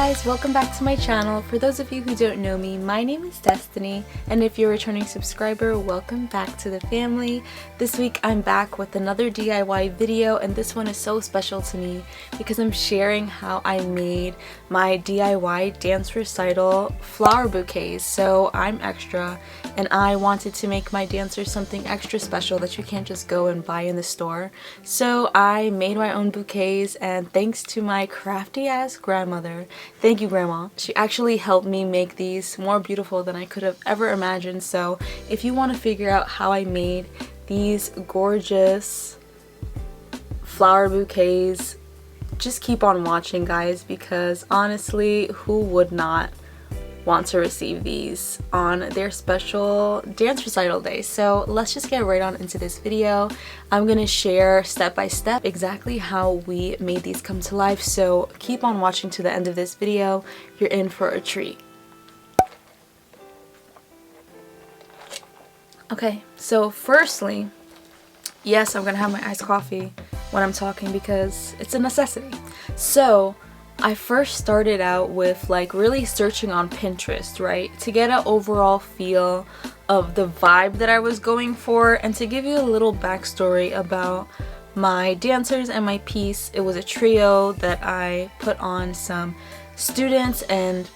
guys, welcome back to my channel. For those of you who don't know me, my name is Destiny, and if you're a returning subscriber, welcome back to the family. This week I'm back with another DIY video, and this one is so special to me because I'm sharing how I made my DIY dance recital flower bouquets. So I'm extra, and I wanted to make my dancers something extra special that you can't just go and buy in the store. So I made my own bouquets, and thanks to my crafty ass grandmother, thank you grandma, she actually helped me make these more beautiful than I could have ever imagined. So if you want to figure out how I made these gorgeous flower bouquets, just keep on watching guys, because honestly, who would not want to receive these on their special dance recital day? So let's just get right on into this video. I'm gonna share step by step exactly how we made these come to life, so keep on watching to the end of this video. You're in for a treat. Okay, so firstly, yes, I'm gonna have my iced coffee when I'm talking because it's a necessity. So I first started out with like really searching on Pinterest, right, to get an overall feel of the vibe that I was going for. And to give you a little backstory about my dancers and my piece, it was a trio that I put on some students, and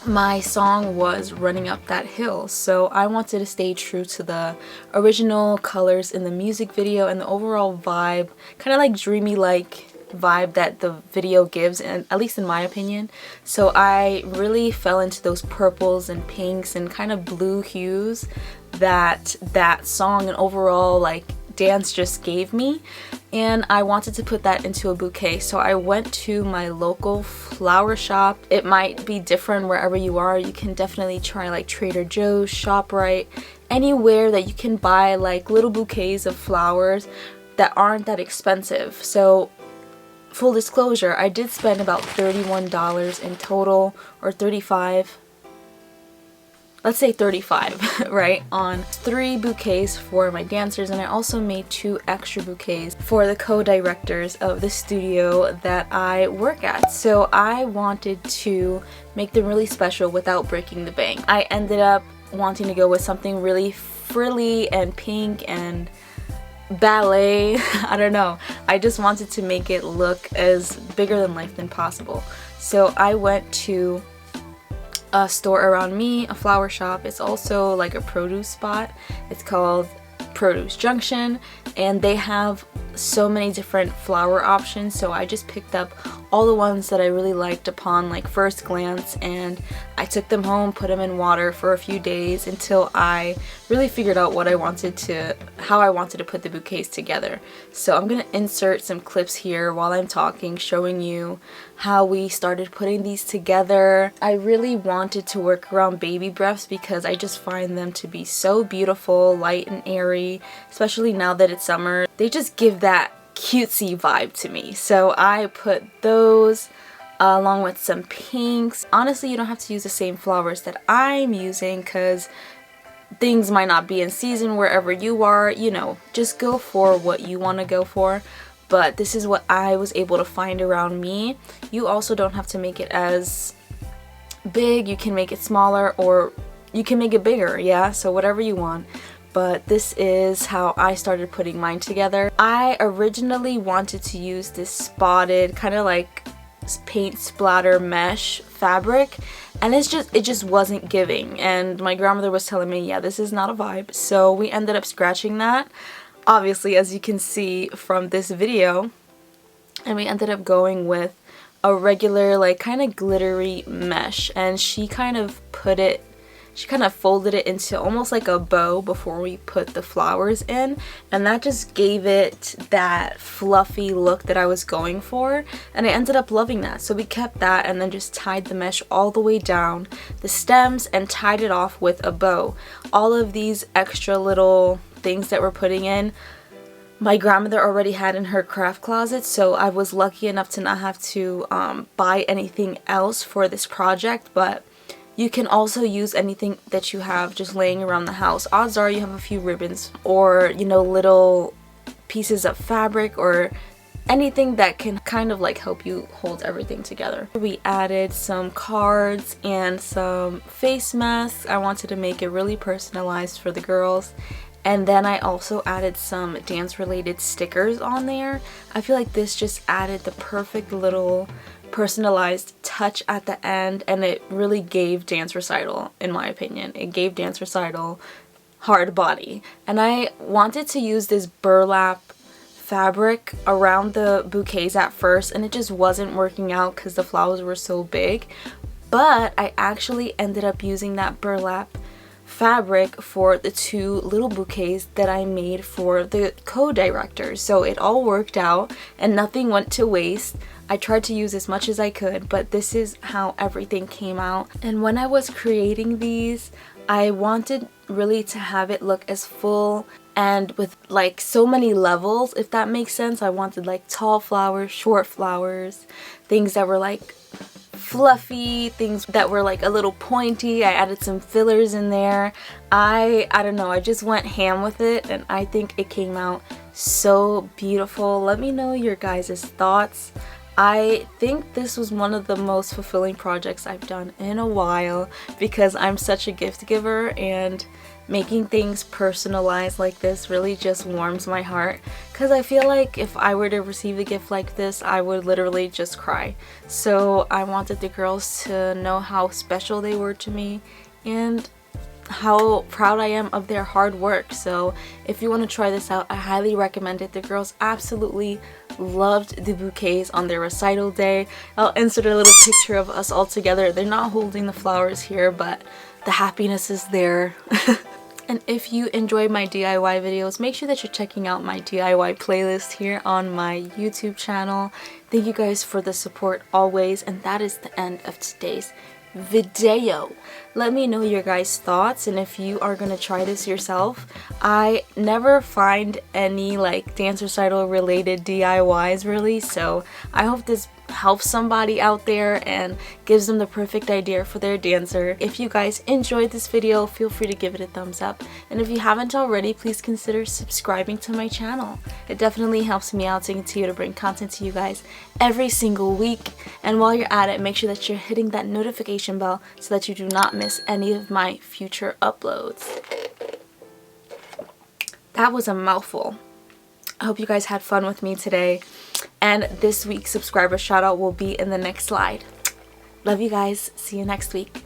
my song was Running Up That Hill. So I wanted to stay true to the original colors in the music video and the overall vibe, kind of like dreamy like vibe that the video gives, and at least in my opinion. So I really fell into those purples and pinks and kind of blue hues that song and overall like dance just gave me, and I wanted to put that into a bouquet. So I went to my local flower shop. It might be different wherever you are. You can definitely try like Trader Joe's, ShopRite, anywhere that you can buy like little bouquets of flowers that aren't that expensive. So full disclosure, I did spend about $31 in total, or 35, let's say 35, right, on 3 bouquets for my dancers, and I also made 2 extra bouquets for the co-directors of the studio that I work at. So I wanted to make them really special without breaking the bank. I ended up wanting to go with something really frilly and pink and ballet. I don't know, I just wanted to make it look as bigger than life than possible. So I went to a store around me, a flower shop. It's also like a produce spot. It's called Produce Junction, and they have so many different flower options. So I just picked up all the ones that I really liked upon like first glance, and I took them home, put them in water for a few days until I really figured out how I wanted to put the bouquets together. So I'm gonna insert some clips here while I'm talking, showing you how we started putting these together. I really wanted to work around baby breaths because I just find them to be so beautiful, light and airy, especially now that it's summer. They just give that cutesy vibe to me. So I put those along with some pinks. Honestly, you don't have to use the same flowers that I'm using because things might not be in season wherever you are. You know, just go for what you want to go for. But this is what I was able to find around me. You also don't have to make it as big. You can make it smaller, or you can make it bigger, yeah? So whatever you want. But this is how I started putting mine together. I originally wanted to use this spotted kind of like paint splatter mesh fabric, and it just wasn't giving, and my grandmother was telling me, yeah, this is not a vibe. So we ended up scratching that, obviously, as you can see from this video, and we ended up going with a regular like kind of glittery mesh, and she kind of folded it into almost like a bow before we put the flowers in, and that just gave it that fluffy look that I was going for, and I ended up loving that. So we kept that and then just tied the mesh all the way down the stems and tied it off with a bow. All of these extra little things that we're putting in, my grandmother already had in her craft closet, so I was lucky enough to not have to buy anything else for this project. But you can also use anything that you have just laying around the house. Odds are you have a few ribbons or, you know, little pieces of fabric or anything that can kind of like help you hold everything together. We added some cards and some face masks. I wanted to make it really personalized for the girls. And then I also added some dance related stickers on there. I feel like this just added the perfect little personalized touch at the end, and it really gave Dance Recital, in my opinion, it gave Dance Recital hard body. And I wanted to use this burlap fabric around the bouquets at first, and it just wasn't working out because the flowers were so big, but I actually ended up using that burlap fabric for the 2 little bouquets that I made for the co-directors. So it all worked out and nothing went to waste. I tried to use as much as I could, but this is how everything came out. And when I was creating these, I wanted really to have it look as full and with like so many levels, if that makes sense. I wanted like tall flowers, short flowers, things that were like fluffy, things that were like a little pointy. I added some fillers in there. I don't know, I just went ham with it, and I think it came out so beautiful. Let me know your guys' thoughts. I think this was one of the most fulfilling projects I've done in a while because I'm such a gift giver, and making things personalized like this really just warms my heart, because I feel like if I were to receive a gift like this, I would literally just cry. So I wanted the girls to know how special they were to me and how proud I am of their hard work. So if you want to try this out, I highly recommend it. The girls absolutely loved the bouquets on their recital day. I'll insert a little picture of us all together. They're not holding the flowers here, but the happiness is there. And if you enjoy my DIY videos, make sure that you're checking out my DIY playlist here on my YouTube channel. Thank you guys for the support always, and that is the end of today's video. Let me know your guys' thoughts and if you are gonna try this yourself. I never find any like dance recital related DIYs really, so I hope this helps somebody out there and gives them the perfect idea for their dancer. If you guys enjoyed this video, feel free to give it a thumbs up, and if you haven't already, please consider subscribing to my channel. It definitely helps me out to continue to bring content to you guys every single week. And while you're at it, make sure that you're hitting that notification bell so that you do not miss any of my future uploads. That was a mouthful. I hope you guys had fun with me today, and this week's subscriber shout out will be in the next slide. Love you guys. See you next week.